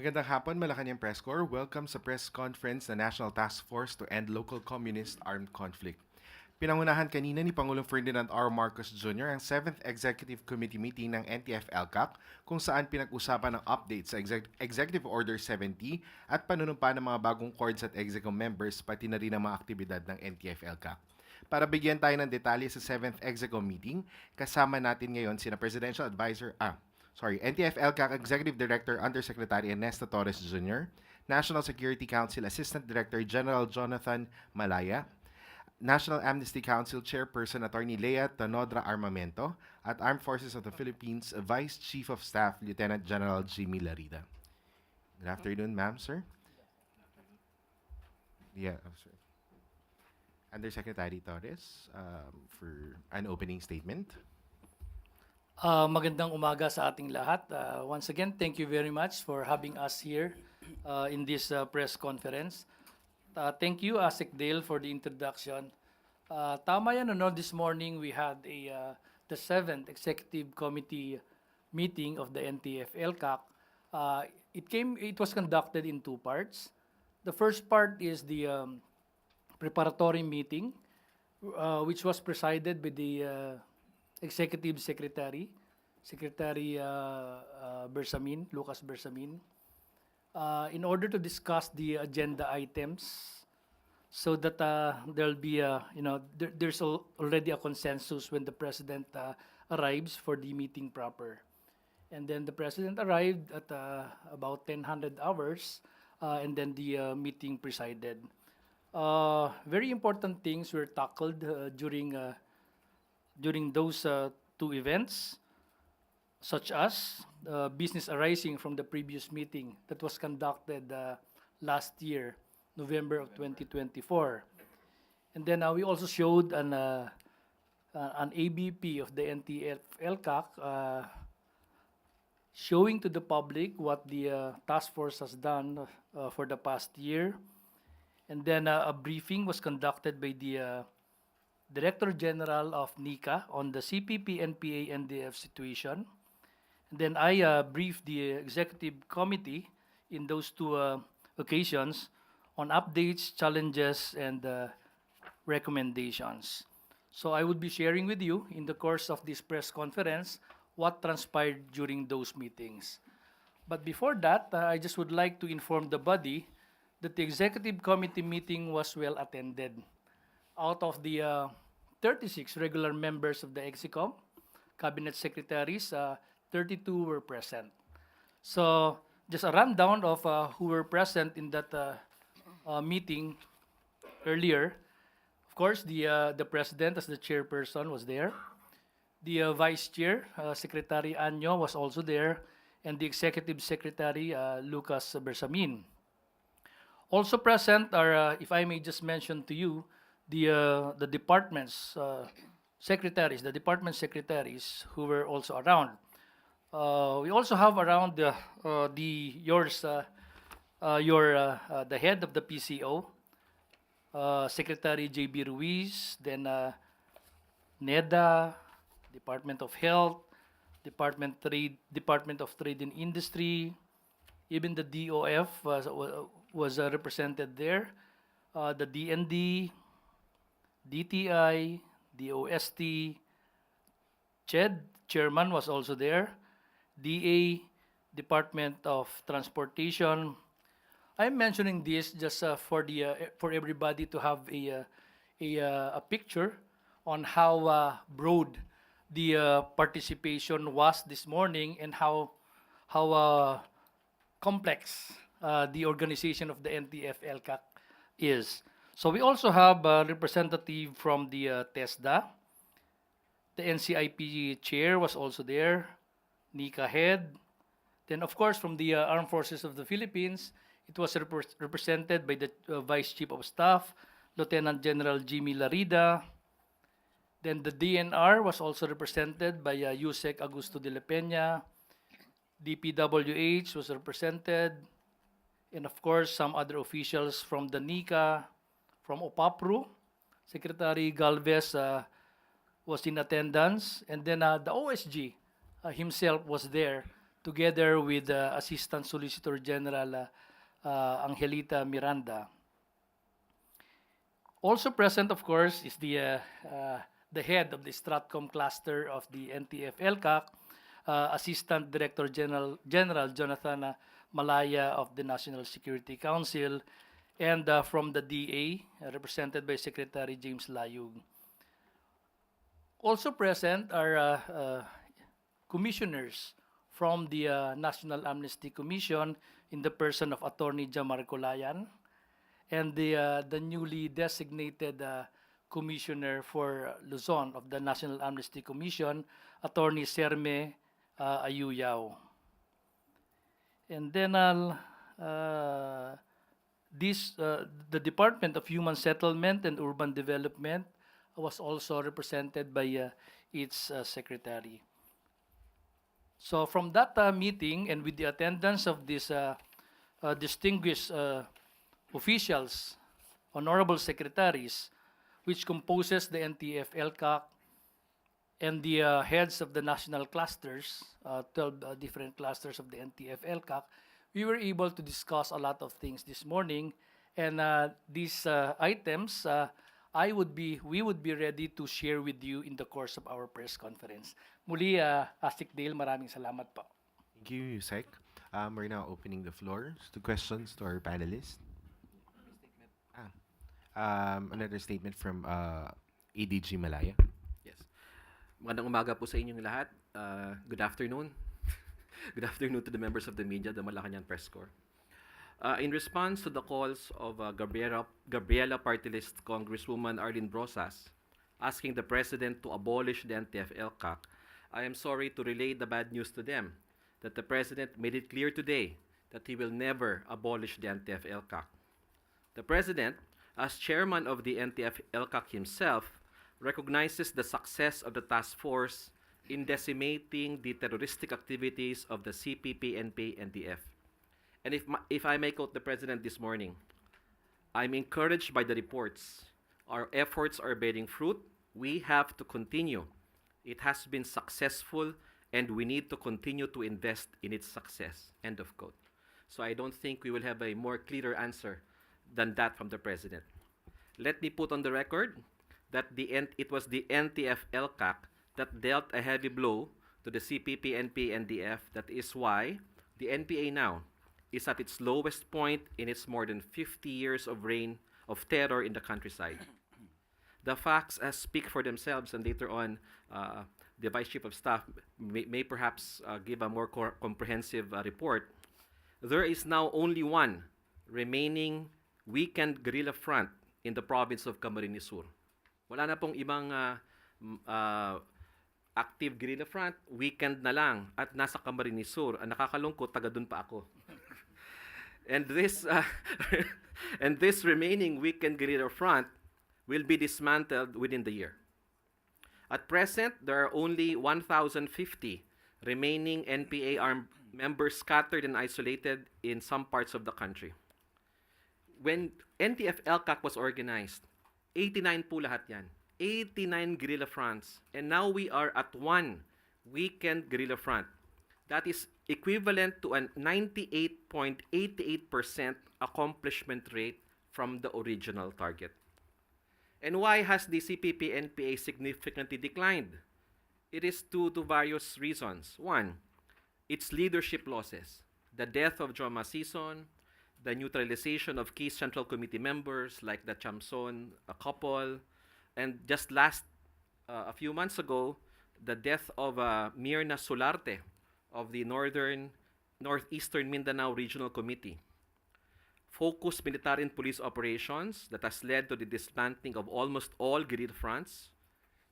Magandang hapon, Malacanang Press Corps. Welcome sa press conference ng National Task Force to End Local Communist Armed Conflict. Pinangunahan kanina ni Pangulong Ferdinand R. Marcos Jr. ang 7th Executive Committee meeting ng NTF-ELCAC kung saan pinag-usapan ng update sa Executive Order 70 at panunumpa ng mga bagong cords at executive members pati na rin ang mga aktibidad ng NTF-ELCAC. Para bigyan tayo ng detalye sa 7th Executive Meeting, kasama natin ngayon sina Presidential Advisor, NTF-ELCAC Executive Director Undersecretary Ernesto Torres Jr., National Security Council Assistant Director General Jonathan Malaya, National Amnesty Council Chairperson Attorney Lea Tanodra Armamento, at Armed Forces of the Philippines Vice Chief of Staff Lieutenant General Jimmy Larida. Good afternoon, ma'am, sir. Yeah, sir. Undersecretary Torres for an opening statement. Magandang umaga sa ating lahat. Once again, thank you very much for having us here in this press conference. Thank you, Secretary Dale, for the introduction. Tama yan, this morning we had the 7th Executive Committee meeting of the NTF-ELCAC. It was conducted in two parts. The first part is the preparatory meeting, which was presided by the Executive Secretary Bersamin, Lucas Bersamin, in order to discuss the agenda items so that there'll be there's already a consensus when the President arrives for the meeting proper. And then the President arrived at about 10:00 hours, and then the meeting presided. Very important things were tackled during those two events, such as business arising from the previous meeting that was conducted last year, November of 2024. And then we also showed an ABP of the NTF-ELCAC showing to the public what the task force has done for the past year. And then a briefing was conducted by the Director General of NICA on the CPP-NPA-NDF situation. And then I briefed the Executive Committee in those two occasions on updates, challenges, and recommendations. So I would be sharing with you in the course of this press conference what transpired during those meetings. But before that, I just would like to inform the body that the Executive Committee meeting was well attended. Out of the 36 regular members of the EXICOM, cabinet secretaries, 32 were present. So just a rundown of who were present in that meeting earlier. Of course, the President as the chairperson was there. The Vice Chair, Secretary Anyo, was also there, and the Executive Secretary, Lucas Bersamin. Also present are, if I may just mention to you, the departments secretaries, the department secretaries who were also around. We also have around the head of the PCO, Secretary J.B. Ruiz, then NEDA, Department of Health, Department of Trade and Industry, even the DOF was represented there, the DND, DTI, DOST, CHED, chairman was also there, DA, Department of Transportation. I'm mentioning this just for everybody to have a picture on how broad the participation was this morning and how complex the organization of the NTF-ELCAC is. So we also have a representative from the TESDA. The NCIP chair was also there, NICA head. Then of course from the Armed Forces of the Philippines, it was represented by the Vice Chief of Staff, Lieutenant General Jimmy Larida. Then the DNR was also represented by Yusek Augusto de la Peña. DPWH was represented. And of course, some other officials from the NICA, from OPAPRO. Secretary Galvez was in attendance. And then the OSG himself was there together with Assistant Solicitor General Angelita Miranda. Also present, of course, is the head of the Stratcom cluster of the NTF-ELCAC, Assistant Director General Jonathan Malaya of the National Security Council, and from the DA, represented by Secretary James Layug. Also present are commissioners from the National Amnesty Commission in the person of Attorney Jamar Colayan, and the newly designated Commissioner for Luzon of the National Amnesty Commission, Attorney Serme Ayuyao. And then the Department of Human Settlement and Urban Development was also represented by its secretary. So from that meeting, and with the attendance of these distinguished officials, honorable secretaries, which composes the NTF-ELCAC and the heads of the national clusters, 12 different clusters of the NTF-ELCAC, we were able to discuss a lot of things this morning. And these items, we would be ready to share with you in the course of our press conference. Muli, Asik Dale, maraming salamat po. Thank you, Yusek. We're now opening the floor to questions to our panelists. Another statement from ADG Malaya. Yes. Magandang umaga po sa inyong lahat. Good afternoon. Good afternoon to the members of the media, the Malacanang Press Corps. In response to the calls of Gabriela Party List Congresswoman Arlene Brosas asking the President to abolish the NTF-ELCAC, I am sorry to relay the bad news to them that the President made it clear today that he will never abolish the NTF-ELCAC. The President, as chairman of the NTF-ELCAC himself, recognizes the success of the task force in decimating the terroristic activities of the CPP, NP, NTF. And if I may quote the President this morning, I'm encouraged by the reports. Our efforts are bearing fruit. We have to continue. It has been successful, and we need to continue to invest in its success. End of quote. So I don't think we will have a more clearer answer than that from the President. Let me put on the record that it was the NTF-ELCAC that dealt a heavy blow to the CPP, NP, NDF. That is why the NPA now is at its lowest point in its more than 50 years of reign of terror in the countryside. The facts speak for themselves, and later on, the Vice Chief of Staff may perhaps give a more comprehensive report. There is now only one remaining weekend guerrilla front in the province of Camarines Sur. Wala na pong ibang active guerrilla front, weekend na lang, at nasa Camarines Sur. Ang nakakalungkot, taga dun pa ako. And this and this remaining weekend guerrilla front will be dismantled within the year. At present, there are only 1,050 remaining NPA armed members scattered and isolated in some parts of the country. When NTF-ELCAC was organized, 89 po lahat yan. 89 guerrilla fronts. And now we are at one weekend guerrilla front. That is equivalent to a 98.88% accomplishment rate from the original target. And why has the CPP-NPA significantly declined? It is due to various reasons. One, its leadership losses. The death of Joma Sison, the neutralization of key Central Committee members like the Chamson couple, and just a few months ago, the death of Mirna Solarte of the Northeastern Mindanao Regional Committee. Focused military and police operations that has led to the dismantling of almost all guerrilla fronts,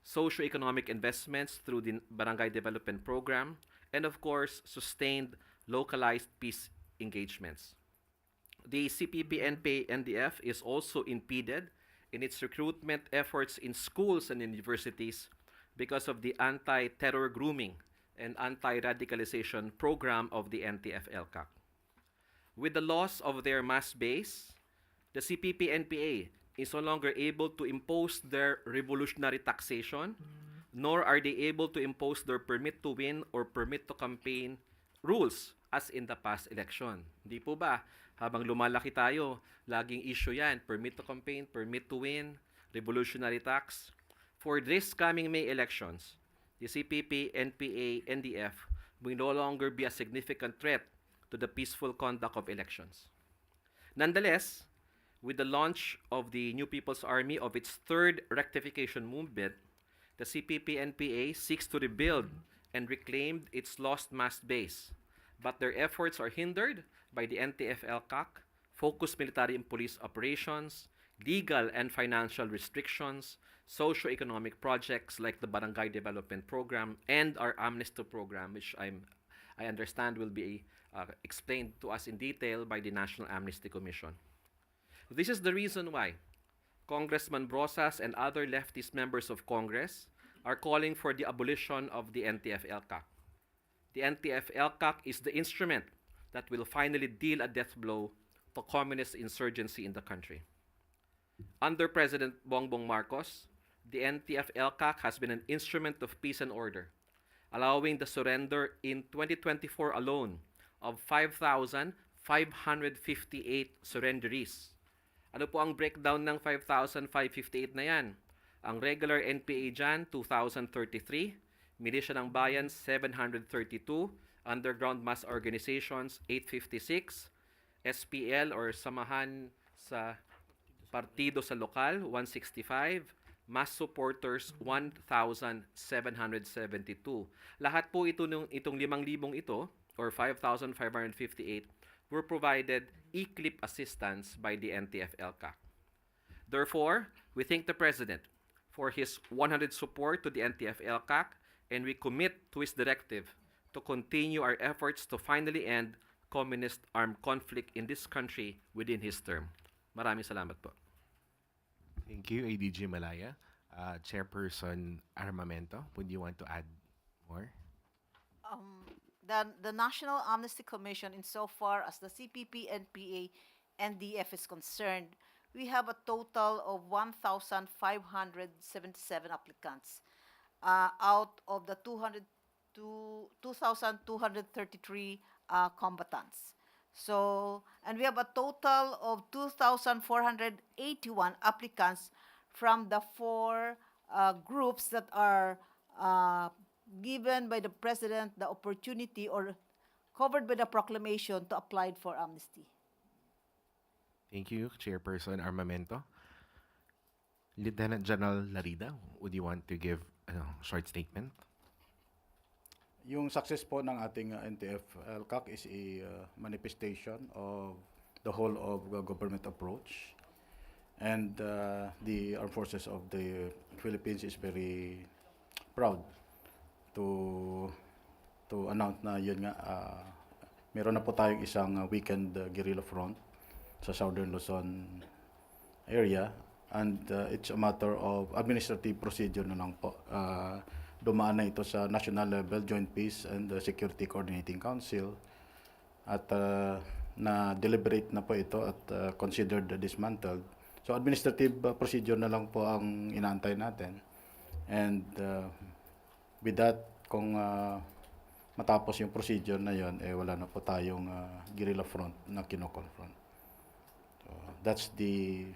socio-economic investments through the Barangay Development Program, and of course, sustained localized peace engagements. The CPP-NP-NDF is also impeded in its recruitment efforts in schools and universities because of the anti-terror grooming and anti-radicalization program of the NTF-ELCAC. With the loss of their mass base, the CPP-NPA is no longer able to impose their revolutionary taxation, nor are they able to impose their permit to win or permit to campaign rules as in the past election. Di po ba? Habang lumalaki tayo, laging issue yan. Permit to campaign, permit to win, revolutionary tax. For this coming May elections, the CPP, NPA, NDF will no longer be a significant threat to the peaceful conduct of elections. Nonetheless, with the launch of the New People's Army of its third rectification movement, the CPP-NPA seeks to rebuild and reclaim its lost mass base, but their efforts are hindered by the NTF-ELCAC, focused military and police operations, legal and financial restrictions, socio-economic projects like the Barangay Development Program and our Amnesty Program, which I understand will be explained to us in detail by the National Amnesty Commission. This is the reason why Congressman Brosas and other leftist members of Congress are calling for the abolition of the NTF-ELCAC. The NTF-ELCAC is the instrument that will finally deal a death blow to communist insurgency in the country. Under President Bongbong Marcos, the NTF-ELCAC has been an instrument of peace and order, allowing the surrender in 2024 alone of 5,558 surrenderies. Ano po ang breakdown ng 5,558 na yan? Ang regular NPA dyan, 2,033, Militia ng Bayan, 732, Underground Mass Organizations, 856, SPL or Samahan sa Partido sa Lokal, 165, Mass Supporters, 1,772. Lahat po itong 5,000 ito, or 5,558, were provided e-clip assistance by the NTF-ELCAC. Therefore, we thank the President for his 100 support to the NTF-ELCAC, and we commit to his directive to continue our efforts to finally end communist armed conflict in this country within his term. Maraming salamat po. Thank you, ADG Malaya. Chairperson Armamento, would you want to add more? The National Amnesty Commission, insofar as the CPP, NPA, NDF is concerned, we have a total of 1,577 applicants out of the 2,233 combatants. So, and we have a total of 2,481 applicants from the four groups that are given by the President the opportunity or covered by the proclamation to apply for amnesty. Thank you, Chairperson Armamento. Lieutenant General Larida, would you want to give a short statement? Yung success po ng ating NTF-ELCAC is a manifestation of the whole of government approach. And the Armed Forces of the Philippines is very proud to announce na yun nga, meron na po tayong isang weekend guerrilla front sa Southern Luzon area, and it's a matter of administrative procedure na lang po. Dumaan na ito sa national level, Joint Peace and Security Coordinating Council, at na-deliberate na po ito at considered dismantled. So administrative procedure na lang po ang inaantay natin. And with that, kung matapos yung procedure na yon, wala na po tayong guerrilla front na kino-confront. So that's the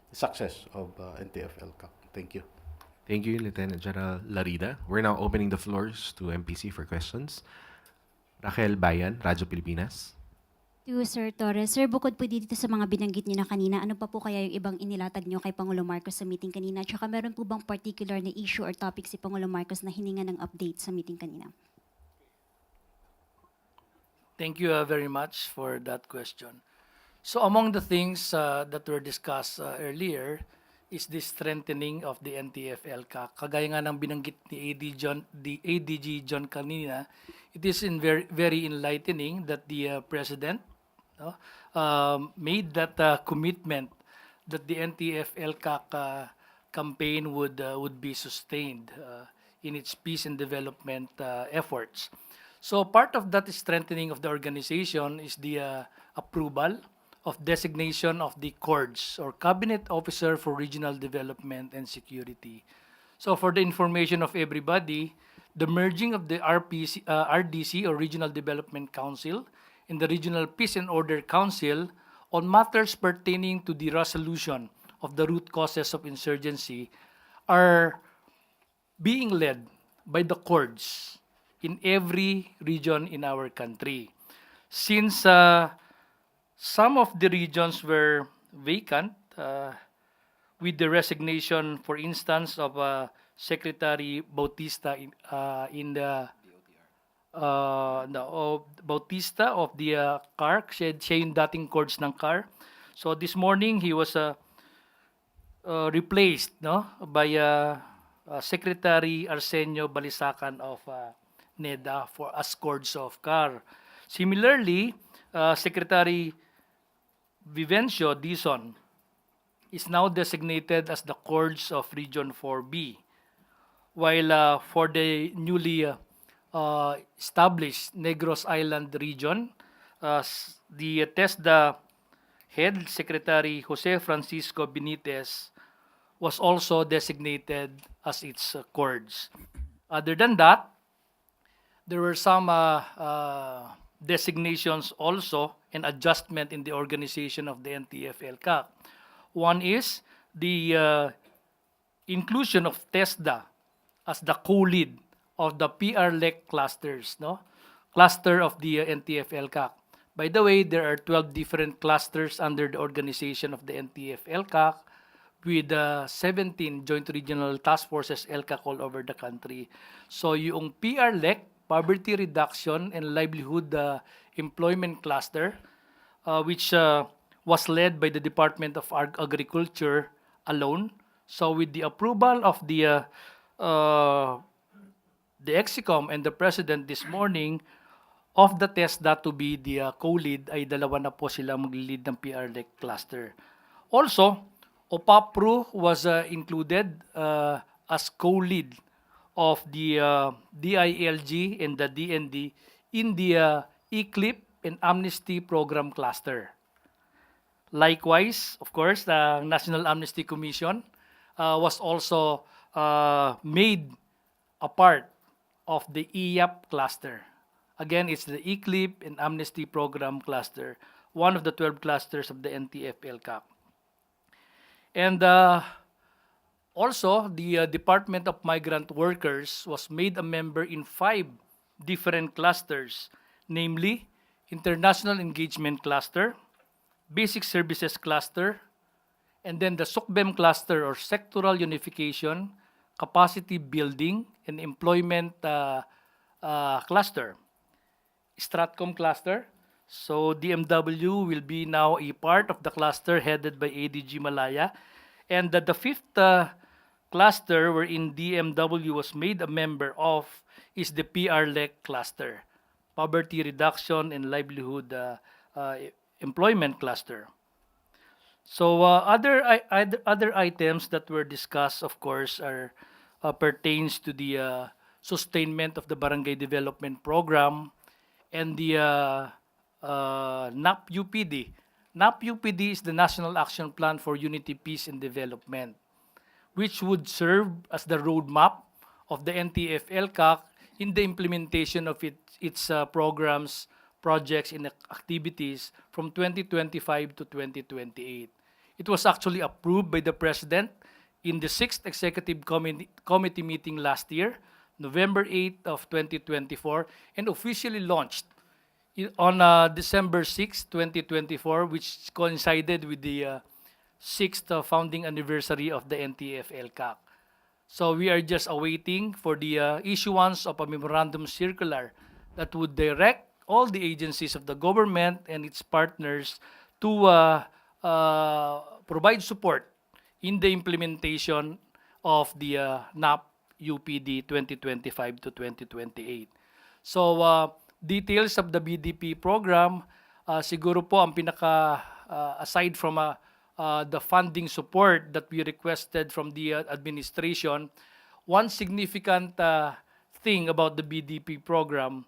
success of NTF-ELCAC. Thank you. Thank you, Lieutenant General Larida. We're now opening the floors to MPC for questions. Raquel Bayan, Radyo Pilipinas. To Sir Torres. Sir, bukod po dito sa mga binanggit niyo na kanina, ano pa po kaya yung ibang inilatag niyo kay Pangulong Marcos sa meeting kanina? Tsaka meron po bang particular na issue or topic si Pangulong Marcos na hininga ng update sa meeting kanina? Thank you very much for that question. So among the things that were discussed earlier is the strengthening of the NTF-ELCAC. Kagaya nga ng binanggit ni ADG John kanina, it is very, very enlightening that the President made that commitment that the NTF-ELCAC campaign would be sustained in its peace and development efforts. So part of that strengthening of the organization is the approval of designation of the CORDS, or Cabinet Officer for Regional Development and Security. So for the information of everybody, the merging of the RDC, or Regional Development Council, and the Regional Peace and Order Council on matters pertaining to the resolution of the root causes of insurgency are being led by the courts in every region in our country. Since some of the regions were vacant, with the resignation, for instance, of Secretary Bautista Bautista of the CAR, siya yung dating courts ng CAR. So this morning, he was replaced, no, by Secretary Arsenio Balisacan of NEDA as courts of CAR. Similarly, Secretary Vivencio Dizon is now designated as the courts of Region 4B, while for the newly established Negros Island region, the TESDA head, Secretary Jose Francisco Benitez, was also designated as its courts. Other than that, there were some designations also and adjustment in the organization of the NTF-ELCAC. One is the inclusion of TESDA as the co-lead of the PR-LEC clusters, no? Cluster of the NTF-ELCAC. By the way, there are 12 different clusters under the organization of the NTF-ELCAC with 17 Joint Regional Task Forces ELCAC all over the country. So yung PR-LEC, Poverty Reduction and Livelihood Employment Cluster, which was led by the Department of Agriculture alone. So with the approval of the EXICOM and the President this morning, of the TESDA to be the co-lead, ay dalawa na po sila mag-lead ng PR-LEC cluster. Also, OPAPRO was included as co-lead of the DILG and the DND in the ECLIP and Amnesty Program cluster. Likewise, of course, the National Amnesty Commission was also made a part of the EYAP cluster. Again, it's the ECLIP and Amnesty Program cluster, one of the 12 clusters of the NTF-ELCAC. And also, the Department of Migrant Workers was made a member in 5 different clusters, namely International Engagement Cluster, Basic Services Cluster, and then the SUCBEM Cluster, or Sectoral Unification, Capacity Building, and Employment Cluster. Stratcom Cluster. So DMW will be now a part of the cluster headed by ADG Malaya. And the 5th cluster wherein DMW was made a member of is the PR-LEC cluster, Poverty Reduction and Livelihood Employment Cluster. So other items that were discussed, of course, are pertains to the sustainment of the Barangay Development Program and the NAP-UPD. NAP-UPD is the National Action Plan for Unity, Peace, and Development, which would serve as the roadmap of the NTF-ELCAC in the implementation of its programs, projects, and activities from 2025 to 2028. It was actually approved by the President in the 6th Executive Committee meeting last year, November 8 of 2024, and officially launched on December 6, 2024, which coincided with the 6th founding anniversary of the NTF-ELCAC. So we are just awaiting for the issuance of a memorandum circular that would direct all the agencies of the government and its partners to provide support in the implementation of the NAP-UPD 2025 to 2028. So details of the BDP program, siguro po ang pinaka, aside from the funding support that we requested from the administration, one significant thing about the BDP program,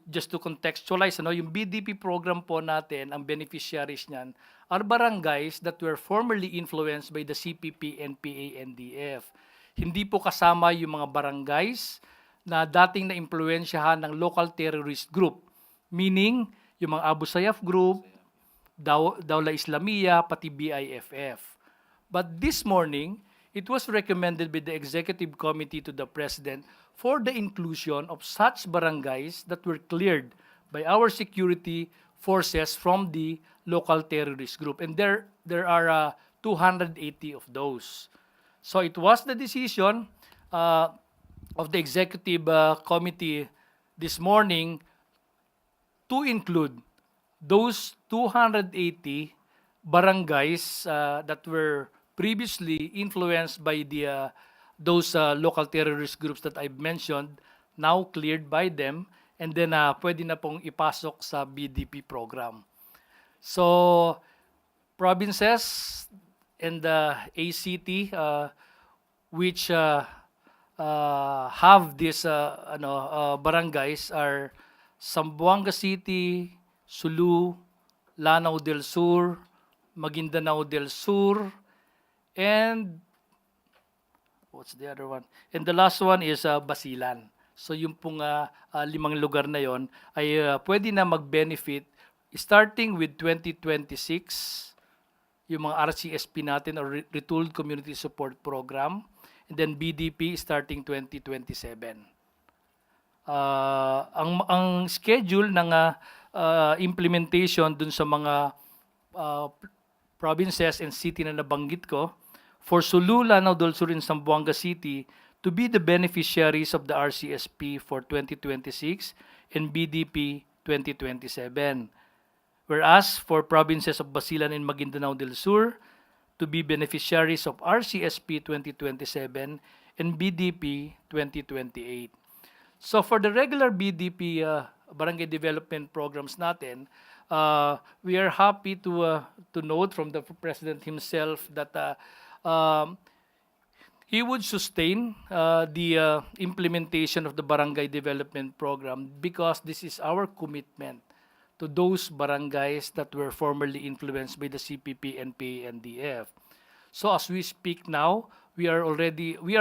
just to contextualize, yung BDP program po natin, ang beneficiaries niyan, are barangays that were formerly influenced by the CPP, NPA, NDF. Hindi po kasama yung mga barangays na dating na-impluensyahan ng local terrorist group. Meaning, yung mga Abu Sayyaf group, Dawla Islamiyah, pati BIFF. But this morning, it was recommended by the Executive Committee to the President for the inclusion of such barangays that were cleared by our security forces from the local terrorist group. And there are 280 of those. So it was the decision of the Executive Committee this morning to include those 280 barangays that were previously influenced by those local terrorist groups that I've mentioned, now cleared by them, and then pwede na pong ipasok sa BDP program. So, provinces and the ACT which have these barangays are Zamboanga City, Sulu, Lanao del Sur, Maguindanao del Sur, and what's the other one? And the last one is Basilan. So yung pong 5 lugar na yon ay pwede na mag-benefit starting with 2026, yung mga RCSP natin or Retooled Community Support Program, and then BDP starting 2027. Ang schedule ng implementation dun sa mga provinces and city na nabanggit ko, for Sulu, Lanao del Sur, and Zamboanga City to be the beneficiaries of the RCSP for 2026 and BDP 2027. Whereas for provinces of Basilan and Maguindanao del Sur to be beneficiaries of RCSP 2027 and BDP 2028. So for the regular BDP barangay development programs natin, we are happy to note from the President himself that he would sustain the implementation of the barangay development program because this is our commitment to those barangays that were formerly influenced by the CPP, NPA, and NDF. So as we speak now, we are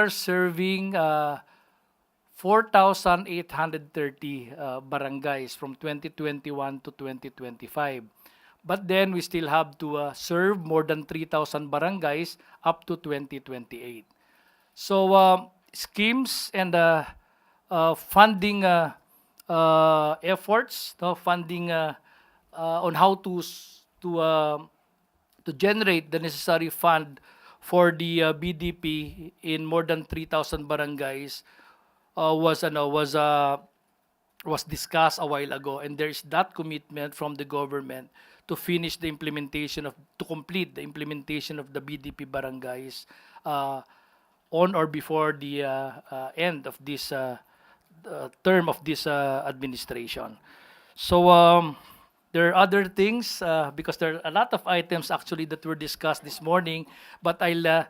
serving 4,830 barangays from 2021 to 2025. But then we still have to serve more than 3,000 barangays up to 2028. So schemes and funding efforts, funding on how to generate the necessary fund for the BDP in more than 3,000 barangays was discussed a while ago, and there is that commitment from the government to complete the implementation of the BDP barangays on or before the end of this term of this administration. So there are other things because there are a lot of items actually that were discussed this morning, but I'll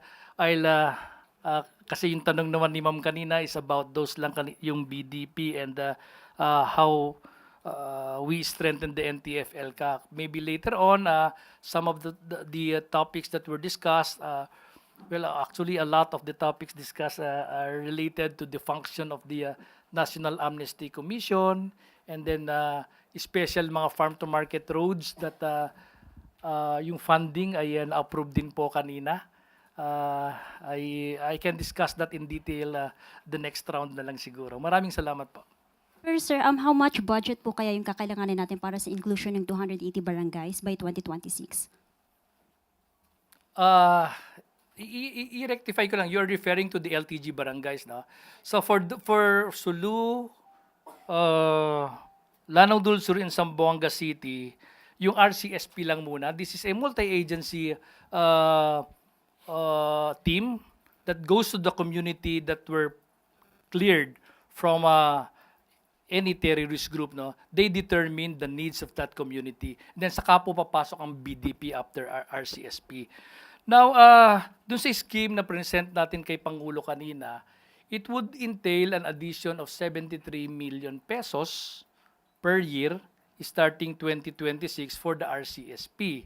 kasi yung tanong naman ni Ma'am kanina is about those lang yung BDP and how we strengthen the NTF-ELCAC. Maybe later on, some of the topics that were discussed, actually a lot of the topics discussed are related to the function of the National Amnesty Commission, and then special mga farm-to-market roads that yung funding ay na-approve din po kanina. I can discuss that in detail the next round na lang siguro. Maraming salamat po. Pero sir, how much budget po kaya yung kakailanganin natin para sa inclusion ng 280 barangays by 2026? I-rectify ko lang, you're referring to the LTG barangays, no? So for Sulu, Lanao del Sur, and Zamboanga City, yung RCSP lang muna. This is a multi-agency team that goes to the community that were cleared from any terrorist group, no? They determine the needs of that community. Then saka po papasok ang BDP after RCSP. Now, dun sa scheme na present natin kay Pangulo kanina, it would entail an addition of 73 million pesos per year starting 2026 for the RCSP.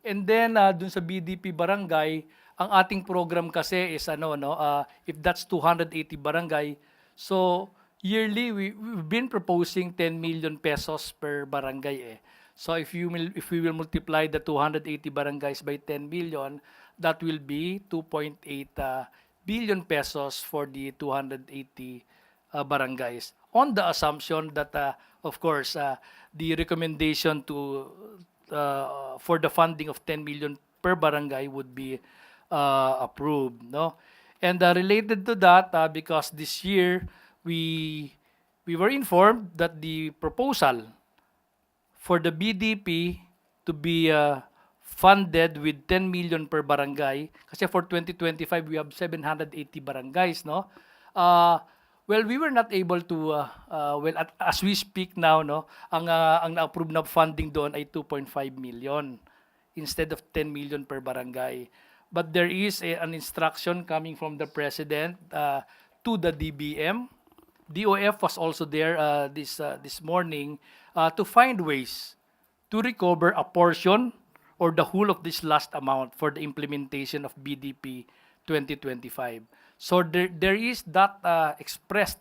And then, dun sa BDP barangay, ang ating program kasi is if that's 280 barangay, so yearly we've been proposing 10 million pesos per barangay eh. So if we will multiply the 280 barangays by 10 million, that will be 2.8 billion pesos for the 280 barangays. On the assumption that of course the recommendation for the funding of 10 million per barangay would be approved, no? And related to that, because this year we were informed that the proposal for the BDP to be funded with 10 million per barangay, kasi for 2025 we have 780 barangays, no? Well, we were not able to as we speak now, no, ang na-approve na funding doon ay 2.5 million instead of 10 million per barangay. But there is an instruction coming from the president to the DBM. DOF was also there this morning to find ways to recover a portion or the whole of this last amount for the implementation of BDP 2025. So there is that expressed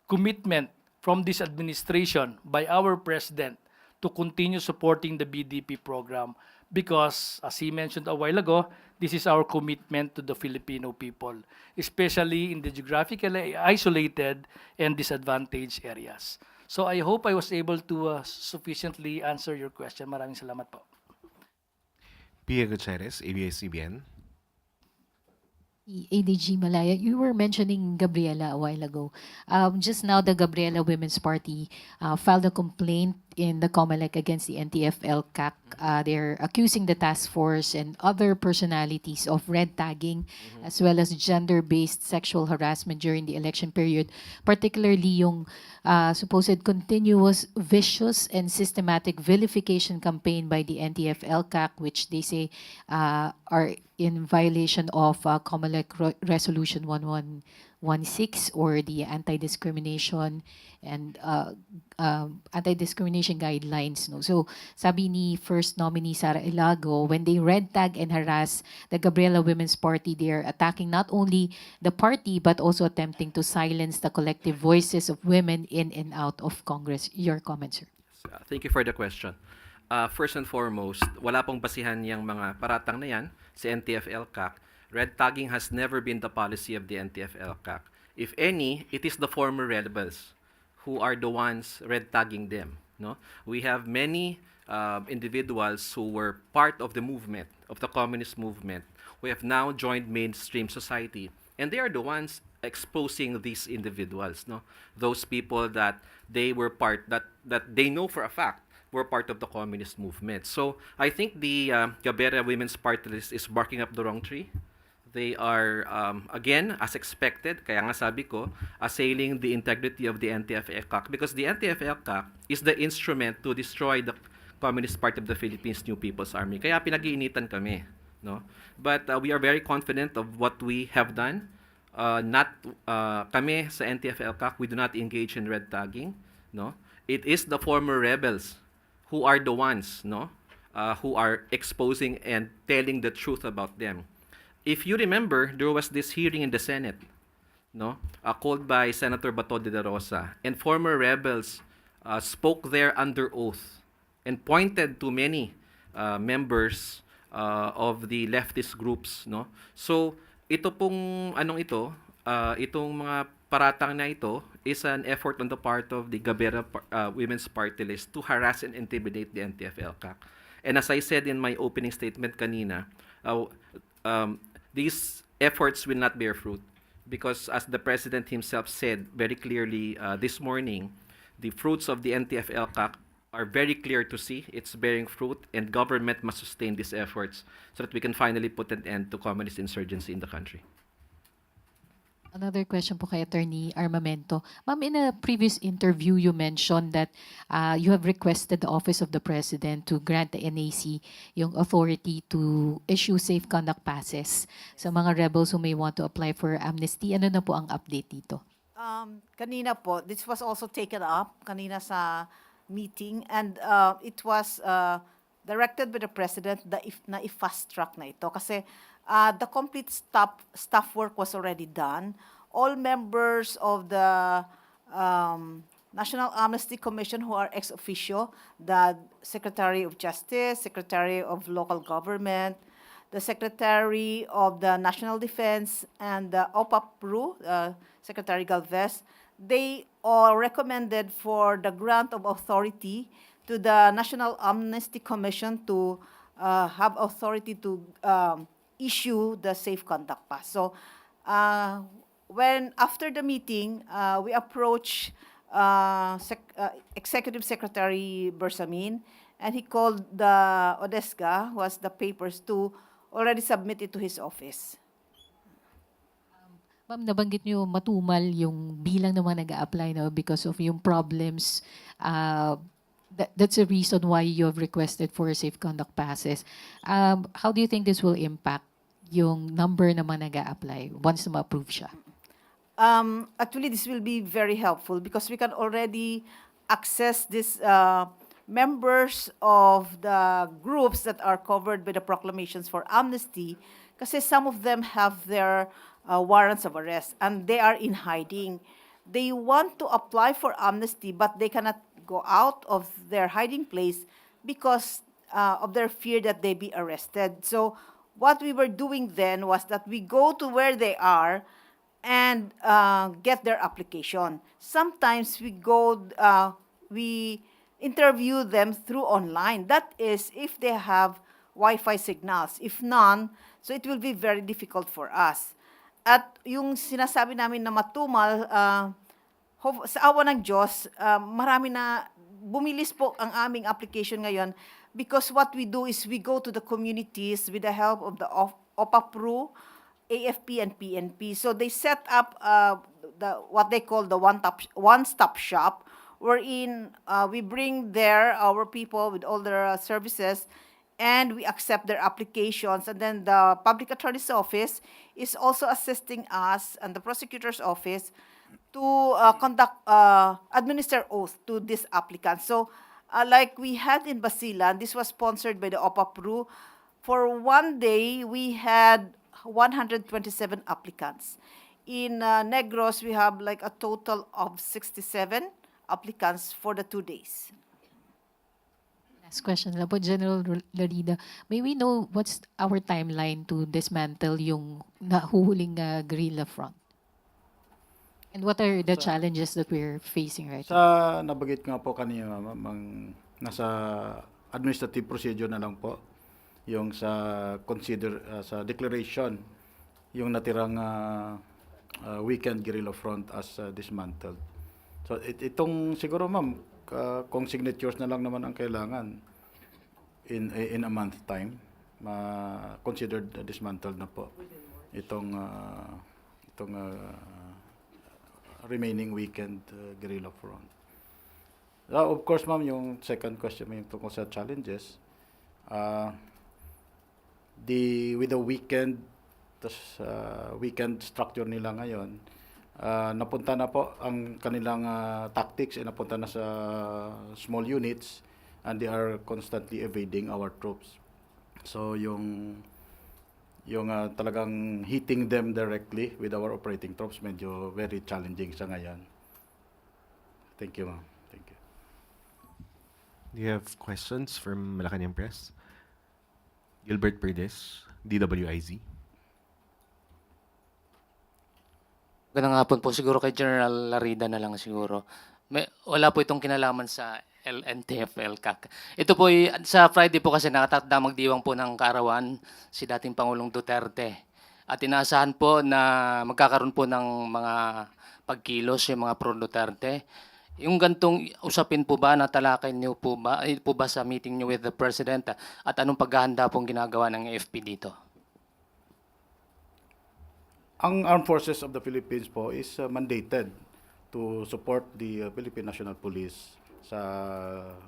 commitment from this administration by our president to continue supporting the BDP program because, as he mentioned a while ago, this is our commitment to the Filipino people, especially in the geographically isolated and disadvantaged areas. So I hope I was able to sufficiently answer your question. Maraming salamat po. Pia Gutierrez, ABS-CBN. ADG Malaya, you were mentioning Gabriela a while ago. Just now, the Gabriela Women's Party filed a complaint in the COMELEC against the NTF-ELCAC. They're accusing the task force and other personalities of red tagging as well as gender-based sexual harassment during the election period, particularly yung supposed continuous, vicious, and systematic vilification campaign by the NTF-ELCAC, which they say are in violation of COMELEC Resolution 1116 or the anti-discrimination and anti-discrimination guidelines. No? So sabi ni First Nominee Sara Ilago, when they red tag and harass the Gabriela Women's Party, they are attacking not only the party but also attempting to silence the collective voices of women in and out of Congress. Your comments, sir. Thank you for the question. First and foremost, wala pong basihan yung mga paratang na yan si NTF-ELCAC. Red tagging has never been the policy of the NTF-ELCAC. If any, it is the former rebels who are the ones red tagging them. No, we have many individuals who were part of the movement, of the communist movement, who have now joined mainstream society, and they are the ones exposing these individuals. No, those people that they were part that they know for a fact were part of the communist movement. So I think the Gabriela Women's Party list is barking up the wrong tree. They are, again, as expected, kaya nga sabi ko, assailing the integrity of the NTF-ELCAC because the NTF-ELCAC is the instrument to destroy the Communist Party of the Philippines New People's Army. Kaya pinag-iinitan kami. No? But we are very confident of what we have done. Kami sa NTF-ELCAC, we do not engage in red tagging. No? It is the former rebels who are the ones, no, who are exposing and telling the truth about them. If you remember, there was this hearing in the Senate, no, called by Senator Bato de la Rosa, and former rebels spoke there under oath and pointed to many members of the leftist groups, no. So ito pong itong mga paratang na ito is an effort on the part of the Gabriela Women's Party list to harass and intimidate the NTF-ELCAC. And as I said in my opening statement kanina, these efforts will not bear fruit because as the President himself said very clearly this morning, the fruits of the NTF-ELCAC are very clear to see. It's bearing fruit and government must sustain these efforts so that we can finally put an end to communist insurgency in the country. Another question po kay Attorney Armamento. Ma'am, in a previous interview, you mentioned that you have requested the Office of the President to grant the NAC yung authority to issue safe conduct passes sa mga rebels who may want to apply for amnesty. Ano na po ang update dito? Kanina po, this was also taken up kanina sa meeting and it was directed by the President na i-fast track na ito kasi the complete staff work was already done. All members of the National Amnesty Commission who are ex officio, the Secretary of Justice, Secretary of Local Government, the Secretary of the National Defense, and the OPAPRU, Secretary Galvez, they all recommended for the grant of authority to the National Amnesty Commission to have authority to issue the safe conduct pass. So when after the meeting, we approached Executive Secretary Bersamin, and he called the ODESCA, who has the papers, to already submit it to his office. Ma'am, nabanggit niyo matumal yung bilang ng mga nag-a-apply no, because of yung problems. That's a reason why you have requested for safe conduct passes. How do you think this will impact yung number na mga nag-a-apply once na ma-approve siya? Actually, this will be very helpful because we can already access these members of the groups that are covered by the proclamations for amnesty, kasi some of them have their warrants of arrest and they are in hiding. They want to apply for amnesty, but they cannot go out of their hiding place because of their fear that they be arrested. So what we were doing then was that we go to where they are and get their application. Sometimes we interview them through online. That is, if they have Wi-Fi signals. If none, so it will be very difficult for us. At yung sinasabi namin na matumal, sa awa ng Diyos, marami na bumilis po ang aming application ngayon because what we do is we go to the communities with the help of the OPAPRU, AFP, and PNP. So they set up what they call the one-stop shop, wherein we bring there our people with all their services, and we accept their applications. And then the Public Attorney's Office is also assisting us and the Prosecutor's Office to administer oath to these applicants. So like we had in Basilan, this was sponsored by the OPAPRU. For one day, we had 127 applicants. In Negros, we have like a total of 67 applicants for the 2 days. Last question lang po, General Larida. May we know what's our timeline to dismantle yung nahuhuling guerrilla front? And what are the challenges that we're facing right now? Sa nabagit nga po kanina, nasa administrative procedure na lang po yung sa sa declaration yung natirang weekend guerrilla front as dismantled. So itong siguro ma'am kung signatures na lang naman ang kailangan in a month time considered dismantled na po itong remaining weekend guerrilla front. Of course ma'am, yung second question yung tungkol sa challenges, with the weekend structure nila ngayon, napunta na po ang kanilang tactics, napunta na sa small units, and they are constantly evading our troops. So yung talagang hitting them directly with our operating troops medyo very challenging sa ngayon. Thank you, ma'am. Thank you. Do you have questions from Malacanang Press? Gilbert Perdes, DWIZ. Magandang hapon po. Siguro kay General Larida na lang siguro. Wala po itong kinalaman sa NTF-ELCAC. Ito po, sa Friday po kasi nakatakda magdiwang po ng kaarawan si dating Pangulong Duterte. At inaasahan po na magkakaroon po ng mga pagkilos yung mga pro-Duterte. Yung gantong usapin po ba, natalakay niyo po ba sa meeting niyo with the President? At anong paghahanda pong ginagawa ng AFP dito? Ang Armed Forces of the Philippines po is mandated to support the Philippine National Police sa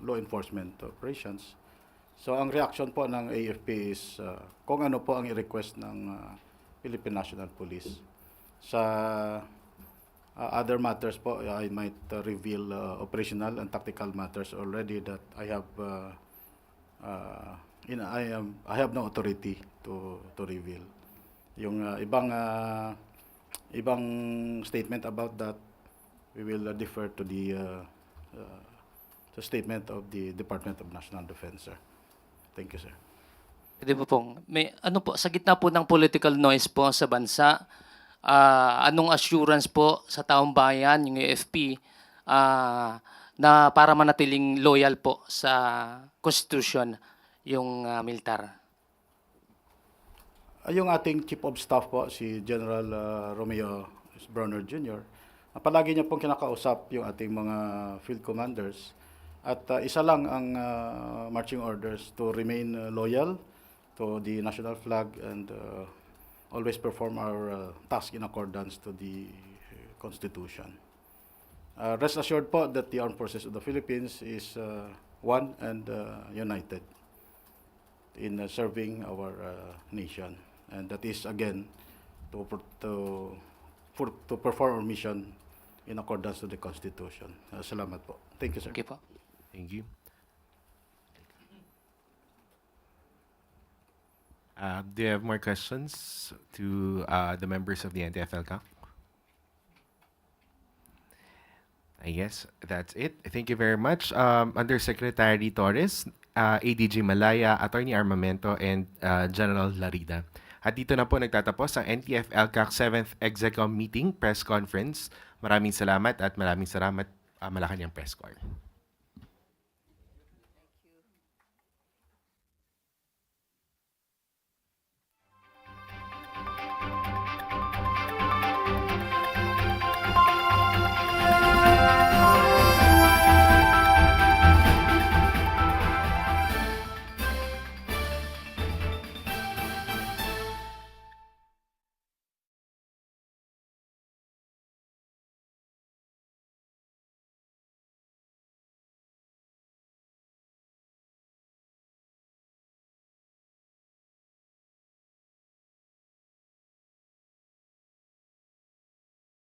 law enforcement operations. So ang reaction po ng AFP is kung ano po ang i-request ng Philippine National Police. Sa other matters po, I might reveal operational and tactical matters already that I have no authority to reveal. Yung ibang statement about that, we will defer to the statement of the Department of National Defense, sir. Thank you, sir. Pwede po pong, may ano po, sa gitna po ng political noise po sa bansa, anong assurance po sa taong bayan, yung AFP, na para manatiling loyal po sa Constitution, yung militar? Yung ating Chief of Staff po, si General Romeo Browner Jr., palagi niya pong kinakausap yung ating mga field commanders. At isa lang ang marching orders, to remain loyal to the national flag and always perform our task in accordance to the Constitution. Rest assured po that the Armed Forces of the Philippines is one and united in serving our nation. And that is, again, to perform our mission in accordance to the Constitution. Salamat po. Thank you, sir. Okay po. Thank you. Do you have more questions to the members of the NTF-ELCAC? I guess that's it. Thank you very much. Undersecretary Torres, ADG Malaya, Attorney Armamento, and General Larida. At dito na po nagtatapos ang NTF-ELCAC 7th Executive Meeting Press Conference. Maraming salamat at Malacanang Press Corps.